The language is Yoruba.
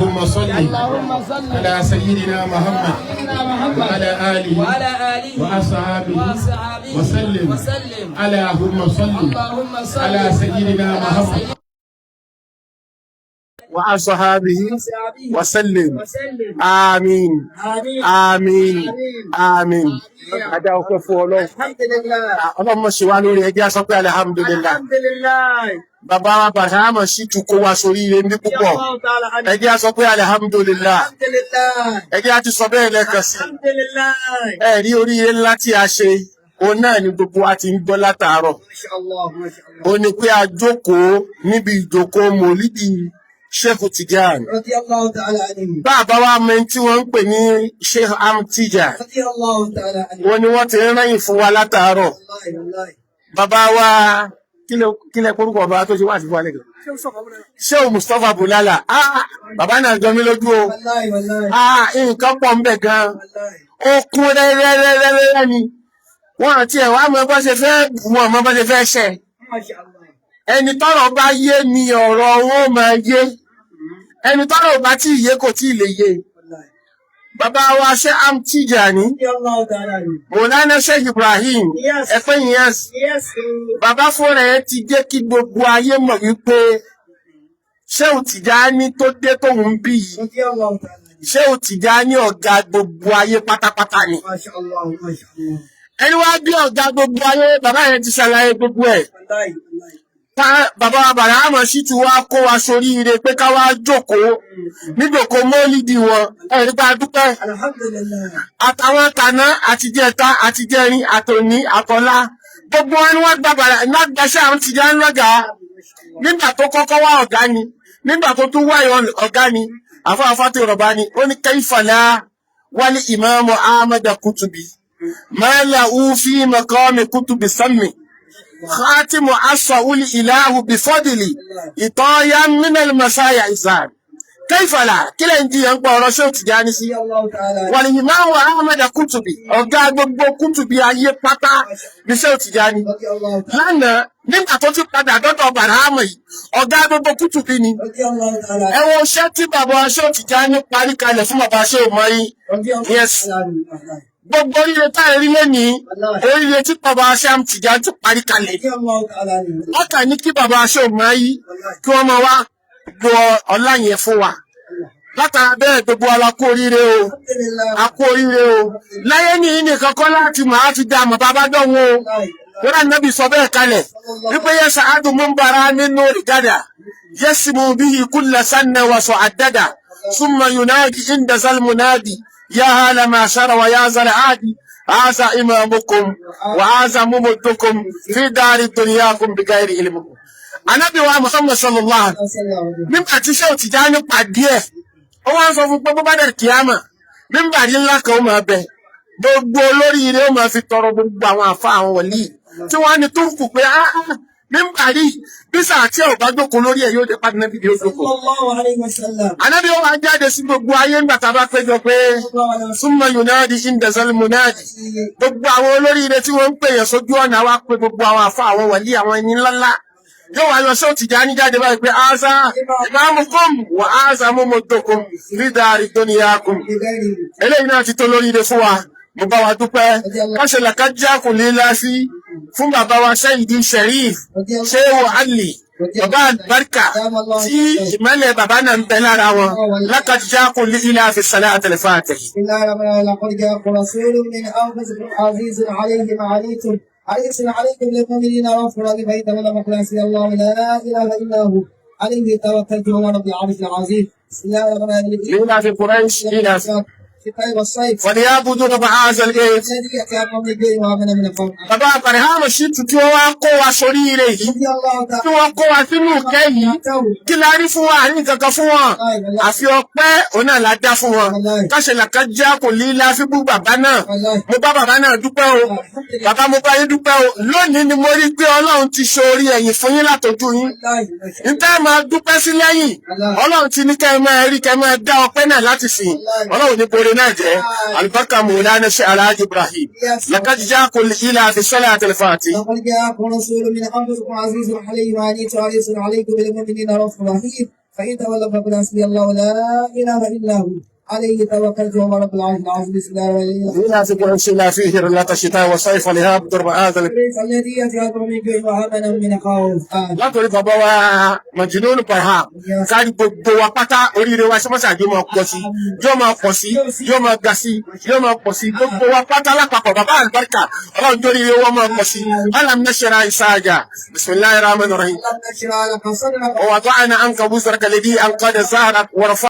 اللهم صل على سيدنا محمد وعلى آله وأصحابه وسلم. اللهم صل على سيدنا محمد وأصحابه وسلم. آمين آمين آمين. Ada ọpẹ́ fún Ọlọ́run. Ọlọ́run mọ̀ ṣe wá lórí ẹjẹ́ aṣọ pé alhamdulillah. Bàbá wa Bàrámọ̀ sì tún kó wa sórí ire ní púpọ̀. Ẹjẹ́ aṣọ pé alhamdulillah. Ẹjẹ́ a ti sọ bẹ́ẹ̀ lẹ́ẹ̀kan sí. Ẹ̀rí oríire ńlá tí a ṣe, òun náà ni gbogbo wa ti ń gbọ́ látàárọ̀. Ó ní pé a jókòó níbi ìjókòó mòlídì Sheikh Tijani. Bàbá wa mẹ́rin tí wọ́n ń pè ní Sheikh Tijani. Wọ́n ní wọ́n ti ń rẹ́yìn fún wa látàárọ̀. Bàbá wa kílẹ̀ korúkọ bàbá tó ṣe wà sí fún wa lẹ́gbẹ̀ẹ́. Sheikh Mustapha Bulala. Bàbá náà jọ mí lójú o. Nǹkan pọ̀ ń bẹ̀ gan-an. Ó kún rẹ́rẹ́rẹ́rẹ́rẹ́ ni. Wọ́n àti ẹ̀wà mọ́ bá ṣe fẹ́ bù wọ́n mọ́ bá ṣe fẹ́ ṣẹ. Ẹni tọ́rọ̀ bá yé ni ọ̀rọ̀ wọn máa yé. Ẹni tọ́rọ̀ bá tí yé kò tí lè yé. Bàbá wa Sheikh Tijani, Mọ̀lánà Sheikh Ibrahim, ẹ̀pẹ́ yẹn. Bàbá fúnra ẹ̀ ti jẹ́ kí gbogbo ayé mọ̀ wípé Sheikh Tijani tó dé tóun bí yìí. Sheikh Tijani ọ̀gá gbogbo ayé pátápátá ni. Ẹni wá bí ọ̀gá gbogbo ayé, bàbá yẹn ti ṣàlàyé gbogbo ẹ̀. Bàbá wa Bàrámọ̀ sì ti wá kó wa sórí ire pé ká wá jókòó níjókòó mọ́lídì wọn. Ẹ̀rí bá dúpẹ́. Àtàwọn tàná àtijẹ́ta àtijẹ́rin àtòní àtọ̀lá. Gbogbo wọn ni wọ́n gba Sheikh Tijani lọ́gà. Nígbà tó kọ́kọ́ wá ọ̀gá ni. Nígbà tó tún wáyọ̀ ọ̀gá ni. Àfáàfá tó rọ̀bá ni. Ó ní kayfala wali Imam Ahmad Kutubi. Ma lahu fi maqami kutubi sammi. خاتم أصفه الإله بفضلي إطايا من المسايا إسان كيف لا كلا انتي ينقى رسول Tijani سي والإمام أحمد Kutubi ọ̀gá gbogbo Kutubi ayé pátá ní Sheikh Tijani lánàá nígbà tó ti padà dọ́dọ̀ Bàrámọ̀ yìí ọ̀gá gbogbo Kutubi ni ẹ wo iṣẹ́ tí bàbá Sheikh Tijani parí kalẹ̀ fún bàbá Sheikh Ibrahim. Yes. Gbogbo oríire táyé rí lẹ́nìí, oríire tí bàbá Sheikh Tijani ti parí kalẹ̀. Ọkà ní kí bàbá Sheikh Ibrahim kí wọ́n máa wá gbọ́ ọlá yẹn fún wa. Látara bẹ́ẹ̀ gbogbo alákó oríire o, akó oríire o. Láyé ní nìkan kọ́ láti máa fi dá àmọ̀ bàbá dánwó o. Wọ́n nábì sọ bẹ́ẹ̀ kalẹ̀. Wípé yẹ sàádùn mú bara nínú ìgádà. Yẹ́sìmù bihi kulla sanna wa su'addada. Summa yunadi inda zalmunadi. يا هلا ما شر ويا زر عادي هذا إمامكم وهذا ممدكم في دار دنياكم بغير علمكم. Ànábì wa Muhammad sallallahu alaihi wasallam nígbà tí Sheikh Tijani pàdé ẹ̀ ó wá ń sọ fún gbogbo bádàr kíámà nígbà tí ńlá kan ó máa bẹ gbogbo olóríire ó máa fi tọrọ gbogbo àwọn àfa àwọn wọ̀lí tí wọ́n á ní tó ń kù pé nígbà rí bí sáà tí ò bá jókòó lórí ẹ̀ yóò dé pàdé náà fídíò jókòó. Ànábì ó wá jáde sí gbogbo ayé nígbà tá a bá péjọ pé summa yunadi inda zal munadi gbogbo àwọn olóríire tí wọ́n ń pè yẹn sójú ọ̀nà wa pé gbogbo àwọn àfa àwọn wọ̀lí àwọn ẹni ńláńlá yóò wá lọ Sheikh Tijani jáde báyìí pé aza imamukum wa aza mumuddukum fi dari dunyakum. Eléyìí náà ti tó lóríire fún wa. Mo bá wa dúpẹ́ káṣe làkájá kò lè láfi fún bàbá wa Sayyidi Sharif Shehu Ali bàbá àlùbáríkà tí ìmọ̀lẹ̀ bàbá náà ń bẹ lára wọn lákàjá kò lè ilé àfi sàlẹ̀ àtẹlẹfàtẹ̀. حريص عليكم للمؤمنين رؤوف رحيم فإن تولوا فقل حسبي الله لا إله إلا هو عليه توكلت وهو رب العرش العظيم. بسم الله الرحمن الرحيم. لنا في قريش فليعبدوا رب هذا البيت. Bàbá Bàrámọ̀ sì tún tí wọ́n wá kó wa sórí ire yìí tí wọ́n kó wa sínú ìkẹ́ yìí kí la rí fún wa àní kankan fún wọn àfi ọpẹ́ òun náà la dá fún wọn káṣe làkájá kò lè láfi bú bàbá náà. Mo bá bàbá náà dúpẹ́ o bàbá mo bá yín dúpẹ́ o lónìí ni mo rí pé Ọlọ́run ti ṣorí ẹ̀yìn fún yín látọjú yín níta máa dúpẹ́ sí lẹ́yìn Ọlọ́run ti ní kẹ́ ẹ máa rí kẹ́ ẹ máa dá ọpẹ́ náà láti sìn Ọlọ́run ní borí náà jẹ́ albarka Mawlana Sheikh Ibrahim. لقد جاءكم إلى في الصلاة الفاتحة. لقد جاءكم رسول من أنفسكم عزيز عليه ما عنتم حريص عليكم بالمؤمنين رؤوف رحيم فإن تولوا فقل حسبي الله لا إله إلا هو عليه توكلت وهو رب العرش العظيم. بسم الله الرحمن الرحيم. إناف قريش فيه رحلة الشتاء والصيف ولهاب ضرب هذا الذي يجعلكم من جوع وآمنا من خوف. látòrí bàbá wa Majnun Barham kárí gbogbo wa pátá oríire wa ṣọmọṣà yóò máa pọ̀ sí yóò máa pọ̀ sí yóò máa ga sí yóò máa pọ̀ sí gbogbo wa pátá lápapọ̀ bàbá àlùbáríkà ọlọ́run tó ríire wọn máa pọ̀ sí alam nashra isaja bismillahir rahmanir rahim. لم نشرح لك صدرك ووضعنا عنك وزرك الذي أنقض ظهرك ورفعنا